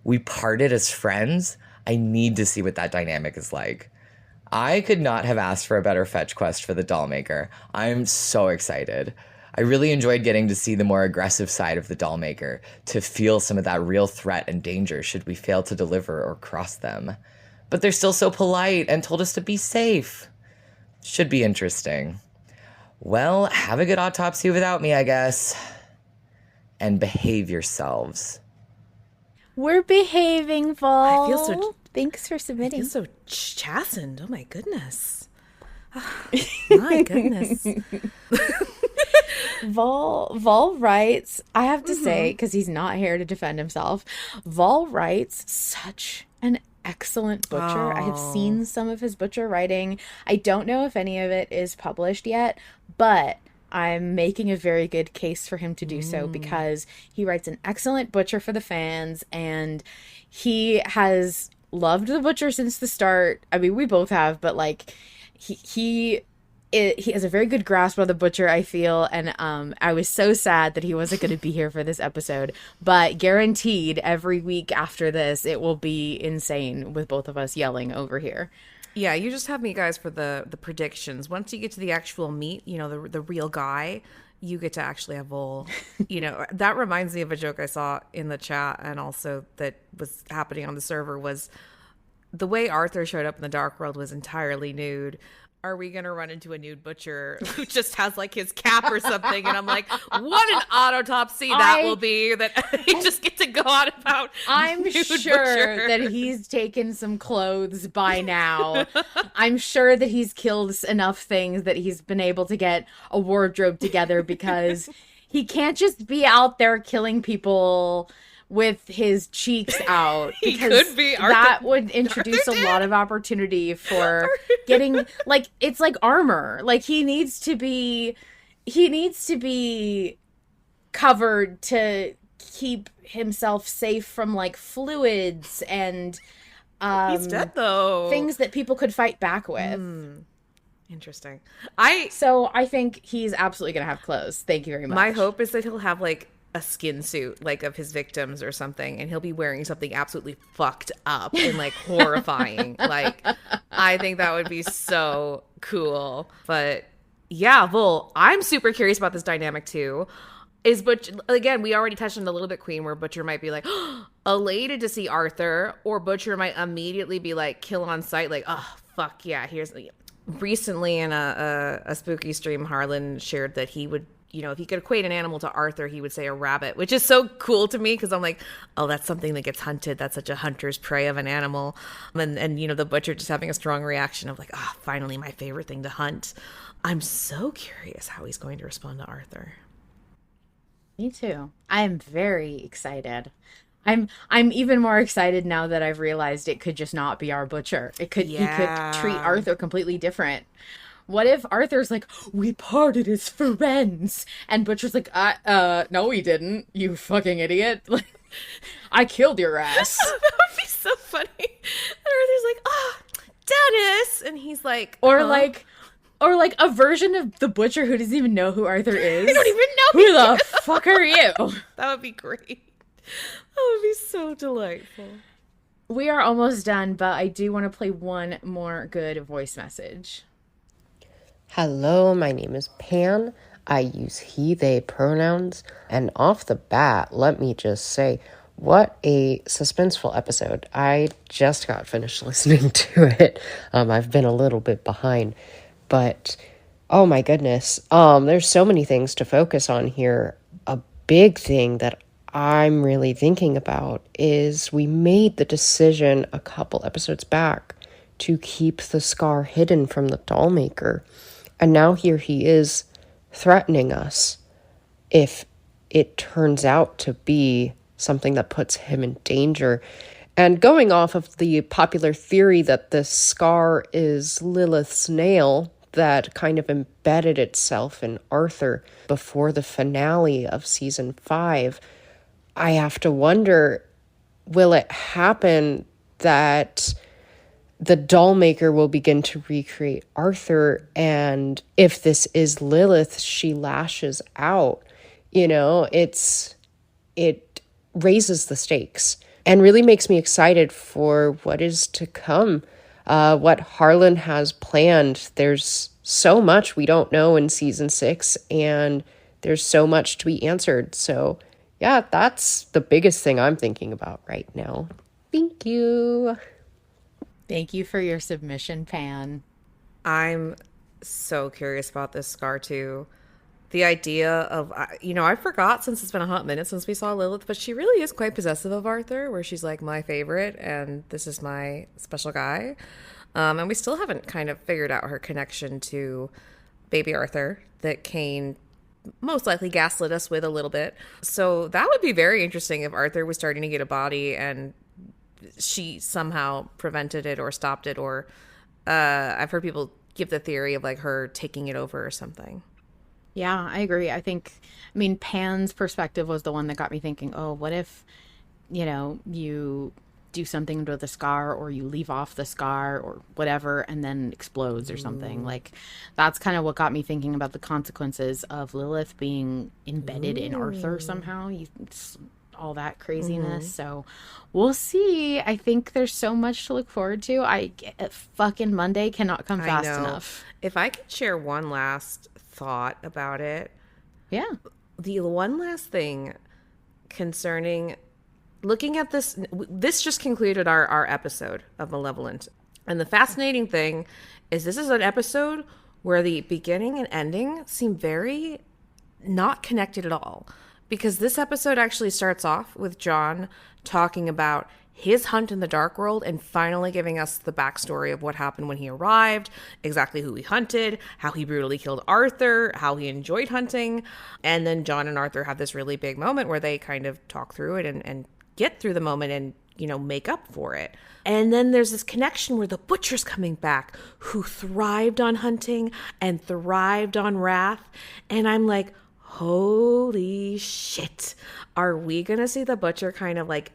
We parted as friends. I need to see what that dynamic is like. I could not have asked for a better fetch quest for the Dollmaker. I'm so excited. I really enjoyed getting to see the more aggressive side of the Dollmaker, to feel some of that real threat and danger should we fail to deliver or cross them. But they're still so polite and told us to be safe. Should be interesting. Well, have a good autopsy without me, I guess. And behave yourselves. We're behaving, Vol. I feel so... Thanks for submitting. I feel so chastened. Oh, my goodness. My goodness. Vol writes, I have to say, because he's not here to defend himself, Vol writes such an excellent butcher. I have seen some of his butcher writing. I don't know if any of it is published yet, but I'm making a very good case for him to do so because he writes an excellent Butcher for the fans, and he has loved the Butcher since the start. I mean, we both have, but like he has a very good grasp of the Butcher, I feel, and I was so sad that he wasn't going to be here for this episode, but guaranteed every week after this it will be insane with both of us yelling over here. Yeah, you just have me guys for the predictions. Once you get to the actual meat, you know, the real guy, you get to actually have Vol. You know, that reminds me of a joke I saw in the chat, and also that was happening on the server, was the way Arthur showed up in the Dark World was entirely nude. Are we going to run into a nude Butcher who just has like his cap or something? And I'm like, what an autopsy that will be, that he just get to go on about. I'm sure that he's taken some clothes by now. I'm sure that he's killed enough things that he's been able to get a wardrobe together, because he can't just be out there killing people with his cheeks out, because could be. that would introduce a lot of opportunity for getting, like, it's like armor. Like, he needs to be covered to keep himself safe from like fluids and he's dead though, things that people could fight back with. Interesting. So I think he's absolutely gonna have clothes. Thank you very much. My hope is that he'll have like a skin suit, like of his victims or something, and he'll be wearing something absolutely fucked up and like horrifying. Like, I think that would be so cool. But yeah, well, I'm super curious about this dynamic too. Is Butcher, again, we already touched on it a little bit, Queen, where Butcher might be like, elated to see Arthur, or Butcher might immediately be like, kill on sight, like, oh fuck yeah, here's. Recently in a spooky stream, Harlan shared that he would, you know, if he could equate an animal to Arthur, he would say a rabbit, which is so cool to me, because I'm like, oh, that's something that gets hunted. That's such a hunter's prey of an animal. And you know, the Butcher just having a strong reaction of like, ah, oh, finally my favorite thing to hunt. I'm so curious how he's going to respond to Arthur. Me too. I'm very excited. I'm even more excited now that I've realized it could just not be our Butcher. He could treat Arthur completely different. What if Arthur's like, we parted as friends, and Butcher's like, no, we didn't, you fucking idiot. Like, I killed your ass. That would be so funny. And Arthur's like, oh, Dennis, and he's like, or like a version of the Butcher who doesn't even know who Arthur is. I don't even know who the fuck are you. That would be great. That would be so delightful. We are almost done, but I do want to play one more good voice message. Hello, my name is Pan. I use he, they pronouns. And off the bat, let me just say, what a suspenseful episode. I just got finished listening to it. I've been a little bit behind, but oh my goodness. There's so many things to focus on here. A big thing that I'm really thinking about is we made the decision a couple episodes back to keep the scar hidden from the Dollmaker. And now here he is threatening us if it turns out to be something that puts him in danger. And going off of the popular theory that this scar is Lilith's nail that kind of embedded itself in Arthur before the finale of season 5, I have to wonder, will it happen that the Dollmaker will begin to recreate Arthur, and if this is Lilith, she lashes out? You know, it raises the stakes and really makes me excited for what is to come, what Harlan has planned. There's so much we don't know in season 6, and there's so much to be answered. So yeah, that's the biggest thing I'm thinking about right now. Thank you. Thank you for your submission, Pan. I'm so curious about this scar too. The idea of, you know, I forgot, since it's been a hot minute since we saw Lilith, but she really is quite possessive of Arthur, where she's like, my favorite, and this is my special guy. And we still haven't kind of figured out her connection to baby Arthur that Cain most likely gaslit us with a little bit. So that would be very interesting if Arthur was starting to get a body and she somehow prevented it or stopped it, or I've heard people give the theory of like her taking it over or something. Yeah, I agree. I mean, Pan's perspective was the one that got me thinking, oh, what if, you do something to the scar or you leave off the scar or whatever and then explodes or something. Like, that's kind of what got me thinking about the consequences of Lilith being embedded in Arthur somehow. All that craziness. So we'll see. I think there's so much to look forward to. Fucking Monday cannot come fast enough. If I could share one last thought about it. Yeah. The one last thing concerning looking at this just concluded our episode of Malevolent. And the fascinating thing is this is an episode where the beginning and ending seem very not connected at all. Because this episode actually starts off with John talking about his hunt in the dark world and finally giving us the backstory of what happened when he arrived, exactly who he hunted, how he brutally killed Arthur, how he enjoyed hunting. And then John and Arthur have this really big moment where they kind of talk through it and get through the moment and, make up for it. And then there's this connection where the butcher's coming back, who thrived on hunting and thrived on wrath. And I'm like, holy shit. Are we going to see the butcher kind of like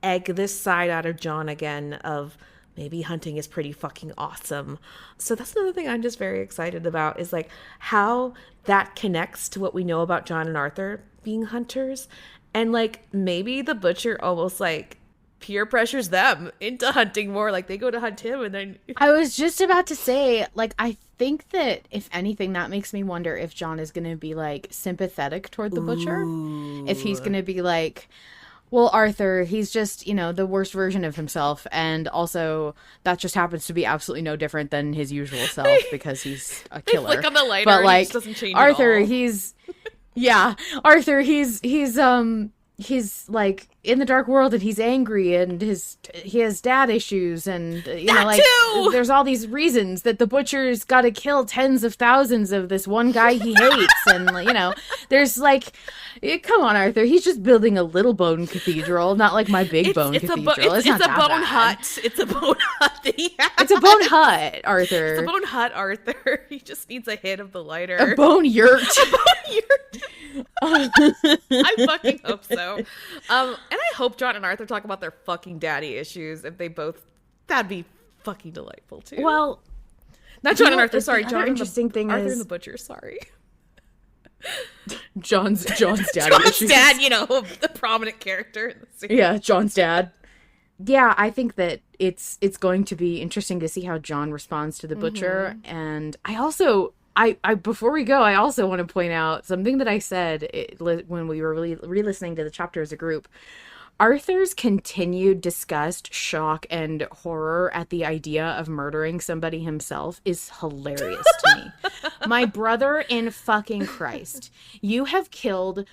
egg this side out of John again of maybe hunting is pretty fucking awesome? So that's another thing I'm just very excited about is like how that connects to what we know about John and Arthur being hunters. And like maybe the butcher almost like peer pressures them into hunting more. Like they go to hunt him and then I was just about to say, like, I think that if anything, that makes me wonder if John is going to be like sympathetic toward the butcher. If he's going to be like, well, Arthur, he's just, the worst version of himself. And also that just happens to be absolutely no different than his usual self because he's a killer. Flick on the lighter but and like it just doesn't change Arthur, at all. Arthur, he's like in the dark world and he's angry and he has dad issues and there's all these reasons that the butcher's got to kill tens of thousands of this one guy he hates and there's like, come on, Arthur, he's just building a little bone cathedral, not like my big bone cathedral. It's not a that bone bad. hut. It's a bone hut that he has. It's a bone hut, Arthur. It's a bone hut, Arthur. He just needs a hit of the lighter. A bone yurt. A bone yurt. I fucking hope so. And I hope John and Arthur talk about their fucking daddy issues. If they both, that'd be fucking delightful too. Well, not John and Arthur. Sorry, the John. Other interesting thing Arthur is and the butcher. Sorry, John's daddy John's issues. dad. The prominent character in the series. Yeah, John's dad. Yeah, I think that it's going to be interesting to see how John responds to the butcher. And I also, before we go, I also want to point out something that I said when we were re-listening to the chapter as a group. Arthur's continued disgust, shock, and horror at the idea of murdering somebody himself is hilarious to me. My brother in fucking Christ, you have killed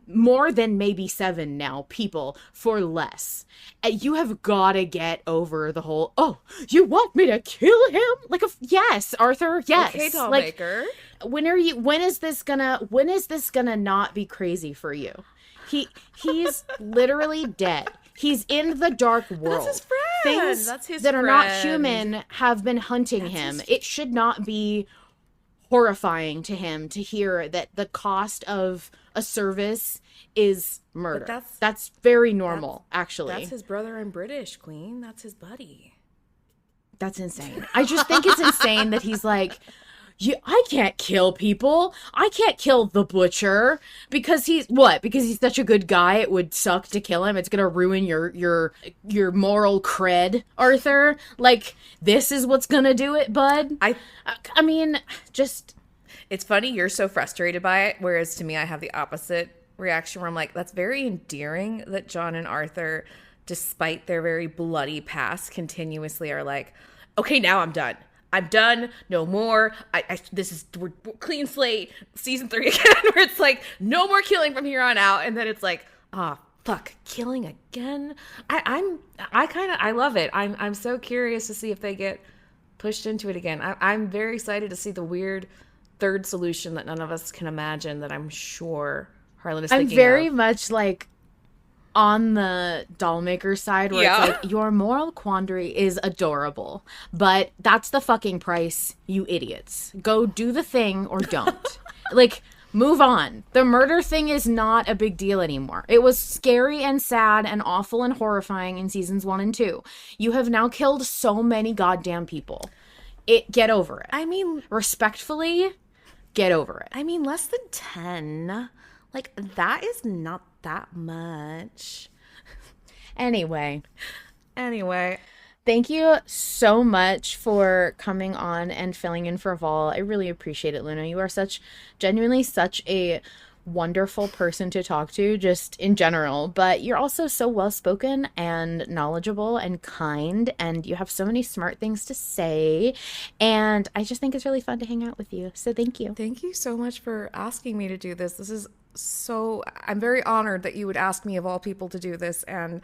more than maybe 7 now people for less. You have got to get over the whole, oh, you want me to kill him? Like, yes, Arthur, yes. Okay, Dollmaker. Like, when is this gonna not be crazy for you? He's literally dead. He's in the dark world. That's his friend. Things That's his that are not friend. human have been hunting him. It should not be horrifying to him to hear that the cost of a service is murder. But that's very normal, actually. That's his brother in British, Queen. That's his buddy. That's insane. I just think it's insane that he's like, I can't kill people. I can't kill the butcher because he's such a good guy. It would suck to kill him. It's gonna ruin your moral cred, Arthur. Like, this is what's gonna do it, bud. I mean, just. It's funny you're so frustrated by it, whereas to me I have the opposite reaction where I'm like, that's very endearing that John and Arthur, despite their very bloody past, continuously are like, okay, now I'm done. I'm done. No more. We're clean slate. Season 3 again, where it's like no more killing from here on out, and then it's like, fuck, killing again. I love it. I'm so curious to see if they get pushed into it again. I'm very excited to see the weird third solution that none of us can imagine. That I'm sure Harlan is thinking I'm very of. much like on the Dollmaker side where it's like, your moral quandary is adorable, but that's the fucking price, you idiots. Go do the thing or don't. Like, Move on. The murder thing is not a big deal anymore. It was scary and sad and awful and horrifying in seasons 1 and 2. You have now killed so many goddamn people. Get over it. I mean, respectfully, get over it. I mean, less than 10. Like, that is not that much. Anyway. Thank you so much for coming on and filling in for Vol. I really appreciate it, Luna. You are genuinely such a wonderful person to talk to, just in general. But you're also so well-spoken and knowledgeable and kind, and you have so many smart things to say. And I just think it's really fun to hang out with you. So thank you. Thank you so much for asking me to do this. I'm very honored that you would ask me of all people to do this, and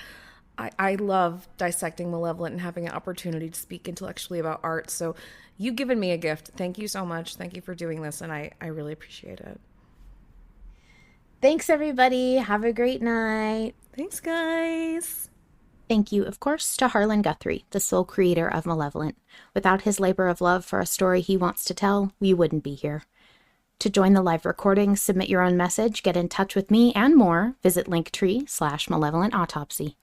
I love dissecting Malevolent and having an opportunity to speak intellectually about art. So you've given me a gift. Thank you so much. Thank you for doing this, and I really appreciate it. Thanks, everybody. Have a great night. Thanks, guys. Thank you, of course, to Harlan Guthrie, the sole creator of Malevolent. Without his labor of love for a story he wants to tell, we wouldn't be here. To join the live recording, submit your own message, get in touch with me, and more, visit linktree/Malevolent Autopsy.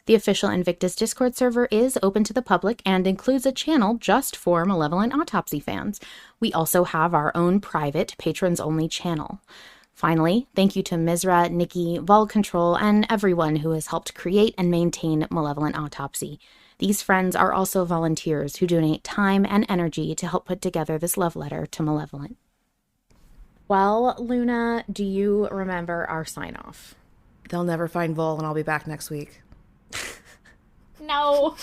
The official Invictus Discord server is open to the public and includes a channel just for Malevolent Autopsy fans. We also have our own private, patrons-only channel. Finally, thank you to Mizra, Nikki, Vol Control, and everyone who has helped create and maintain Malevolent Autopsy. These friends are also volunteers who donate time and energy to help put together this love letter to Malevolent. Well, Luna, do you remember our sign-off? They'll never find Vol, and I'll be back next week. No.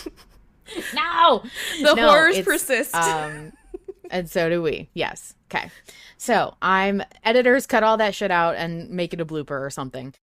No. The horrors persist. And so do we. Yes. Okay. So editors cut all that shit out and make it a blooper or something.